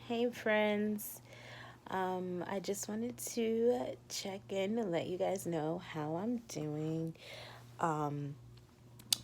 Hey friends, I just wanted to check in and let you guys know how I'm doing. Um,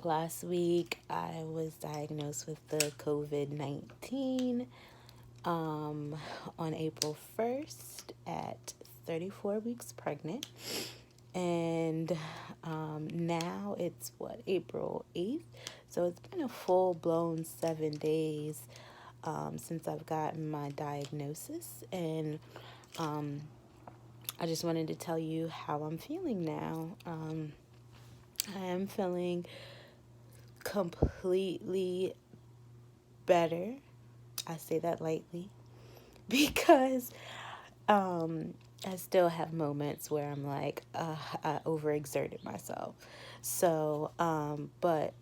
Last week I was diagnosed with the COVID-19 um, on April 1st at 34 weeks pregnant. And now it's April 8th. So it's been a full blown 7 days since I've gotten my diagnosis. And I just wanted to tell you how I'm feeling now. I am feeling completely better. I say that lightly because I still have moments where I'm like, I overexerted myself. So, but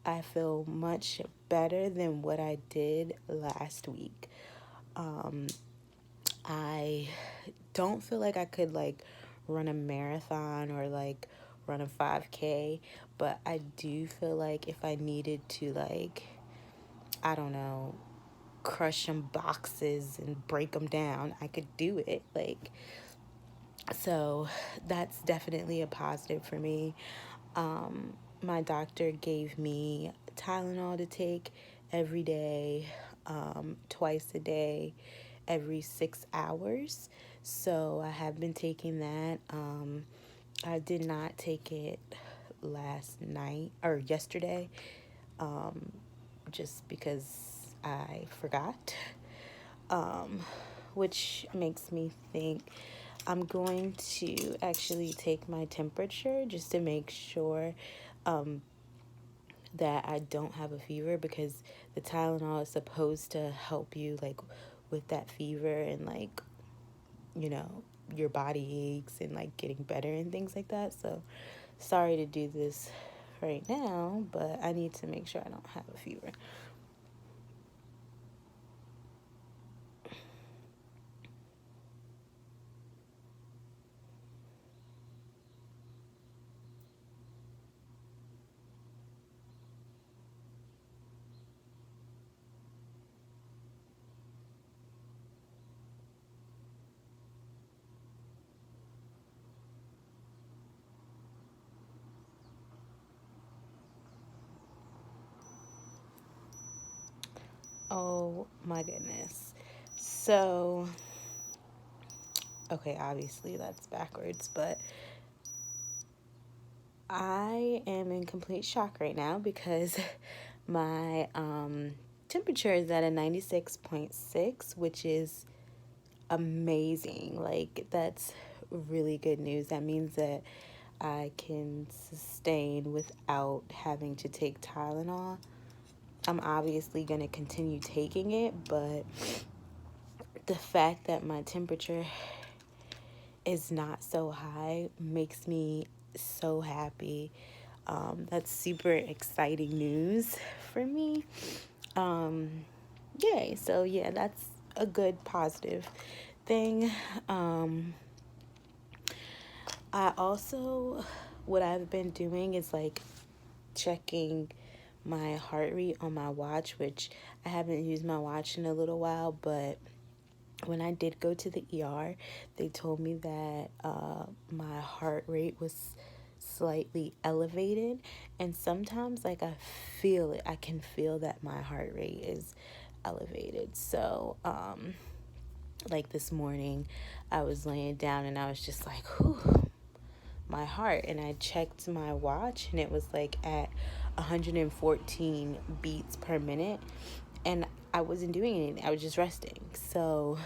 I feel much better than what I did last week. I don't feel like I could like run a marathon or like run a 5K, but I do feel like if I needed to like, I don't know, crush some boxes and break them down, I could do it. Like, so that's definitely a positive for me. My doctor gave me Tylenol to take every day, twice a day, every 6 hours. So I have been taking that. I did not take it last night or yesterday, just because I forgot, which makes me think I'm going to actually take my temperature just to make sure that I don't have a fever, because the Tylenol is supposed to help you like with that fever and like, you know, your body aches and like getting better and things like that. So sorry to do this right now, but I need to make sure I don't have a fever. Oh my goodness. So, okay, obviously that's backwards, but I am in complete shock right now because my temperature is at a 96.6, which is amazing. Like, that's really good news. That means that I can sustain without having to take Tylenol. I'm obviously going to continue taking it, but the fact that my temperature is not so high makes me so happy. That's super exciting news for me. Um, Yay. So, yeah, that's a good positive thing. I also, what I've been doing is like checking my heart rate on my watch, which I haven't used my watch in a little while, but when I did go to the ER, they told me that my heart rate was slightly elevated, and sometimes like I feel it. I can feel that my heart rate is elevated. So, like this morning, I was laying down and I was just like, whew, my heart, and I checked my watch and it was like at 114 beats per minute, and I wasn't doing anything. I was just resting. So,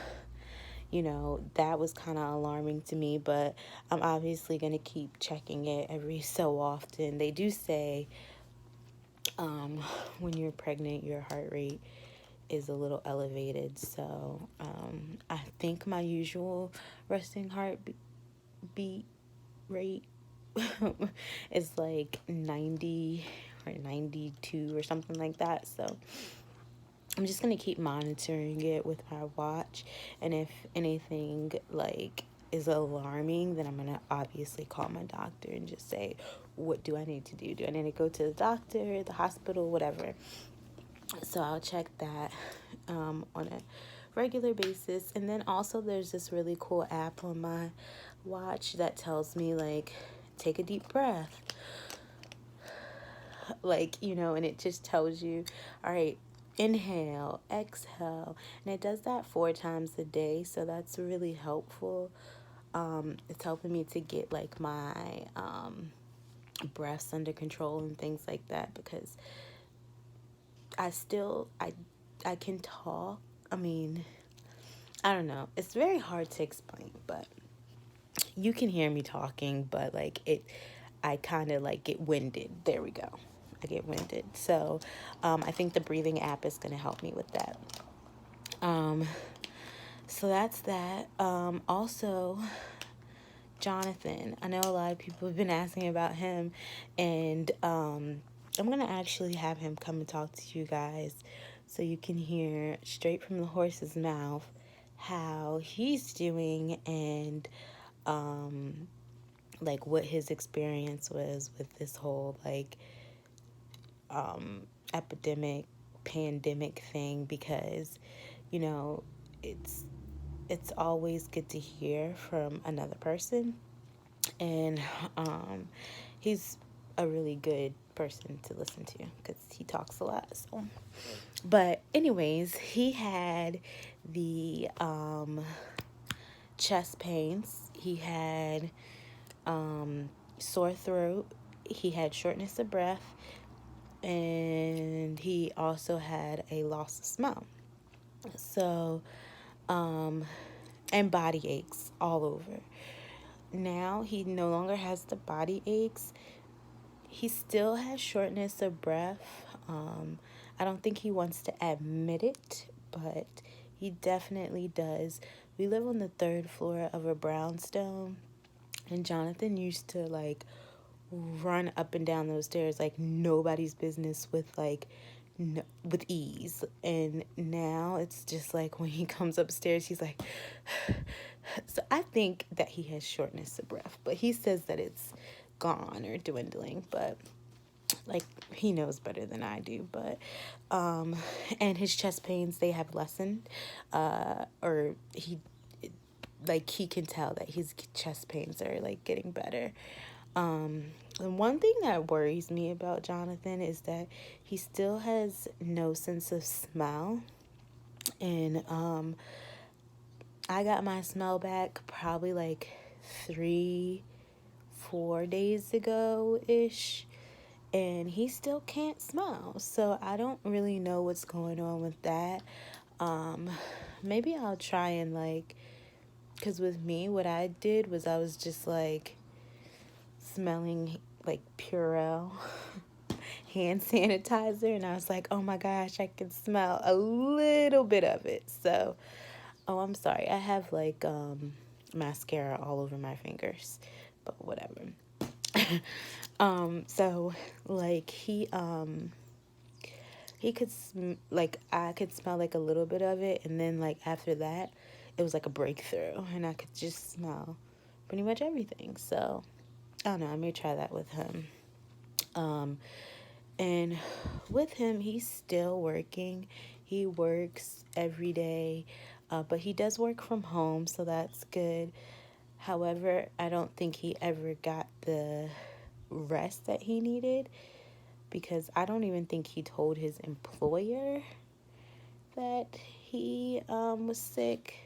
you know, that was kind of alarming to me, but I'm obviously going to keep checking it every so often. They do say when you're pregnant, your heart rate is a little elevated. So I think my usual resting heartbeat rate is like 90 or 92 or something like that. So I'm just going to keep monitoring it with my watch. And if anything like is alarming, then I'm going to obviously call my doctor and just say, what do I need to do? Do I need to go to the doctor, the hospital, whatever? So I'll check that on a regular basis. And then also there's this really cool app on my watch that tells me like take a deep breath, like, and it just tells you, all right, inhale, exhale, and it does that 4 times a day. So that's really helpful. It's helping me to get like my breaths under control and things like that, because I can talk. I mean, I don't know. It's very hard to explain, but you can hear me talking, but like I kind of like get winded. There we go. I get winded. So I think the breathing app is going to help me with that. So that's that. Also, Jonathan. I know a lot of people have been asking about him, and I'm going to actually have him come and talk to you guys so you can hear straight from the horse's mouth how he's doing, and like what his experience was with this whole like epidemic, pandemic thing, because you know it's it's always good to hear from another person, and he's a really good person to listen to because he talks a lot. So, but anyways, he had the chest pains. He had sore throat. He had shortness of breath, and he also had a loss of smell. So, and body aches all over. Now he no longer has the body aches. He still has shortness of breath. I don't think he wants to admit it, but he definitely does. We live on the 3rd floor of a brownstone, and Jonathan used to like run up and down those stairs like nobody's business with like with ease. And now it's just like when he comes upstairs he's like so I think that he has shortness of breath, but he says that it's gone or dwindling, but like he knows better than I do. But and his chest pains, they have lessened, or he can tell that his chest pains are like getting better. And one thing that worries me about Jonathan is that he still has no sense of smell. And I got my smell back probably like 3-4 days ago ish, and he still can't smell. So I don't really know what's going on with that. Maybe I'll try and like, because with me, what I did was I was just like smelling like Purell hand sanitizer, and I was like, oh my gosh, I can smell a little bit of it. So, oh, I'm sorry. I have like mascara all over my fingers, but whatever. So like he could like I could smell like a little bit of it, and then like after that it was like a breakthrough, and I could just smell pretty much everything. So I don't know, I may try that with him. And with him, he's still working. He works every day, but he does work from home, so that's good. However, I don't think he ever got the rest that he needed, because I don't even think he told his employer that he was sick.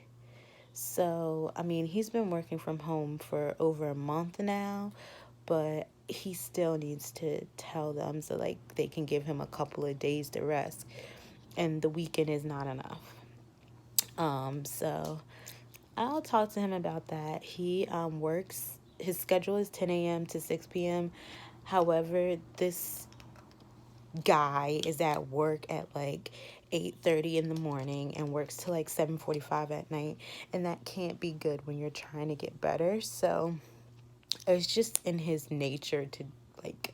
So, I mean, he's been working from home for over a month now, but he still needs to tell them so like they can give him a couple of days to rest, and the weekend is not enough. So I'll talk to him about that. He works, his schedule is 10 a.m. to 6 p.m. However, this guy is at work at like 8:30 in the morning and works till like 7:45 at night, and that can't be good when you're trying to get better. So it's just in his nature to like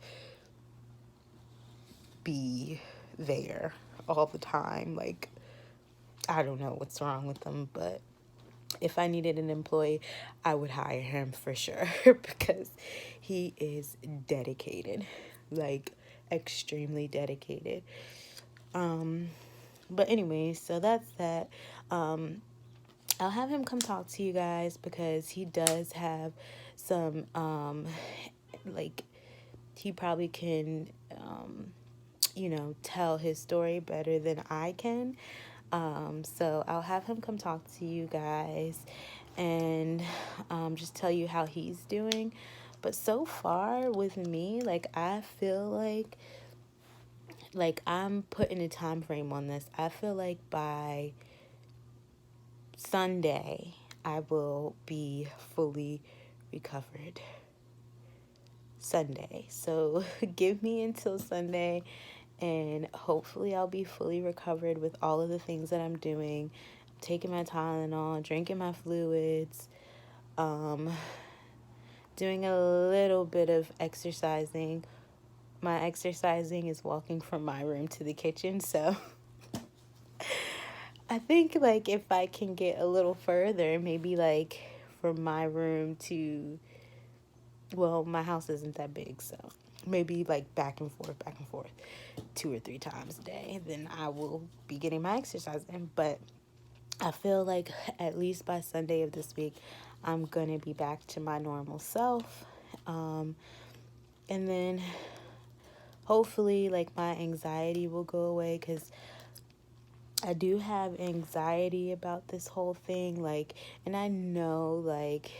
be there all the time. Like, I don't know what's wrong with him, but if I needed an employee, I would hire him for sure because he is dedicated, like extremely dedicated. But anyway, so that's that. I'll have him come talk to you guys because he does have some, like, he probably can, tell his story better than I can. So I'll have him come talk to you guys and just tell you how he's doing. But so far with me, like, I feel like I'm putting a time frame on this. I feel like by Sunday, I will be fully recovered. Sunday. So give me until Sunday, and hopefully I'll be fully recovered with all of the things that I'm doing. Taking my Tylenol, drinking my fluids, doing a little bit of exercising. My exercising is walking from my room to the kitchen, so I think, like, if I can get a little further, maybe, like, from my room to, well, my house isn't that big, so maybe, like, back and forth 2 or 3 times a day, then I will be getting my exercise in. But I feel like at least by Sunday of this week, I'm going to be back to my normal self. And then hopefully, like, my anxiety will go away, because I do have anxiety about this whole thing, like, and I know, like,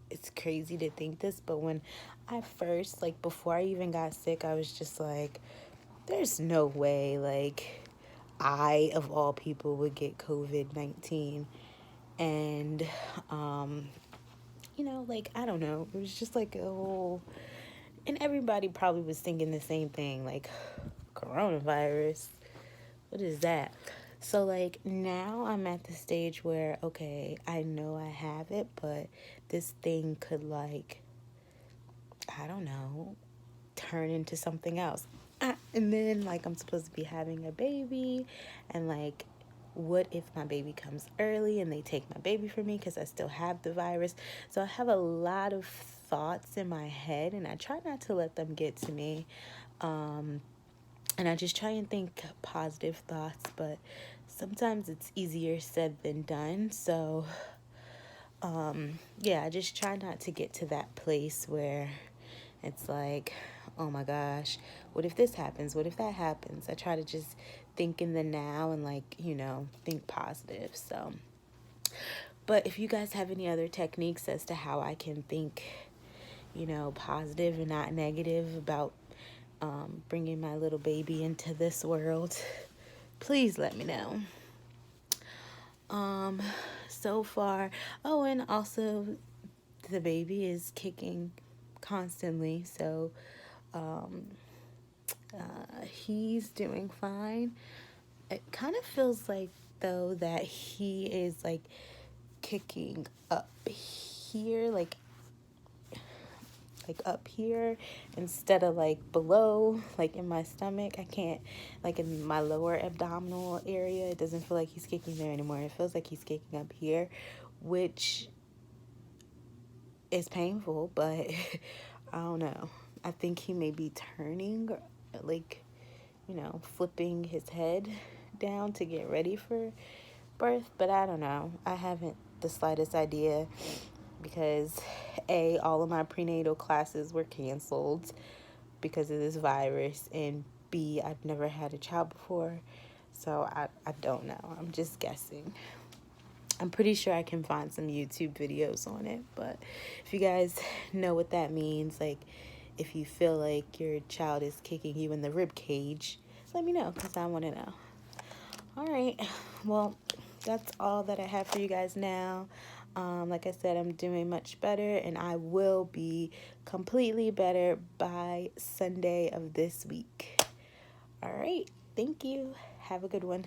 it's crazy to think this, but when I first, like, before I even got sick, I was just like, there's no way, like, I, of all people, would get COVID-19, and, like, I don't know, it was just, like, a whole, and everybody probably was thinking the same thing, like, coronavirus, what is that? So, like, now I'm at the stage where, okay, I know I have it, but this thing could, like, I don't know, turn into something else. And then, like, I'm supposed to be having a baby, and, like, what if my baby comes early and they take my baby from me because I still have the virus? So I have a lot of thoughts in my head, and I try not to let them get to me. And I just try and think positive thoughts, but sometimes it's easier said than done. So, yeah, I just try not to get to that place where it's like, oh my gosh, what if this happens? What if that happens? I try to just think in the now and, like, think positive. So, but if you guys have any other techniques as to how I can think, positive and not negative about bringing my little baby into this world, please let me know. So far, oh, and also the baby is kicking constantly, so he's doing fine. It kind of feels like, though, that he is, like, kicking up here, like up here instead of, like, below, like in my stomach. I can't, like, in my lower abdominal area, it doesn't feel like he's kicking there anymore. It feels like he's kicking up here, which is painful, but I don't know. I think he may be turning, like, flipping his head down to get ready for birth, but I don't know. I haven't the slightest idea, because all of my prenatal classes were canceled because of this virus, and B, I've never had a child before, so I don't know. I'm just guessing. I'm pretty sure I can find some YouTube videos on it, but if you guys know what that means, like, if you feel like your child is kicking you in the rib cage, let me know, because I want to know. All right, well, that's all that I have for you guys now. Like I said, I'm doing much better, and I will be completely better by Sunday of this week. All right, thank you. Have a good one.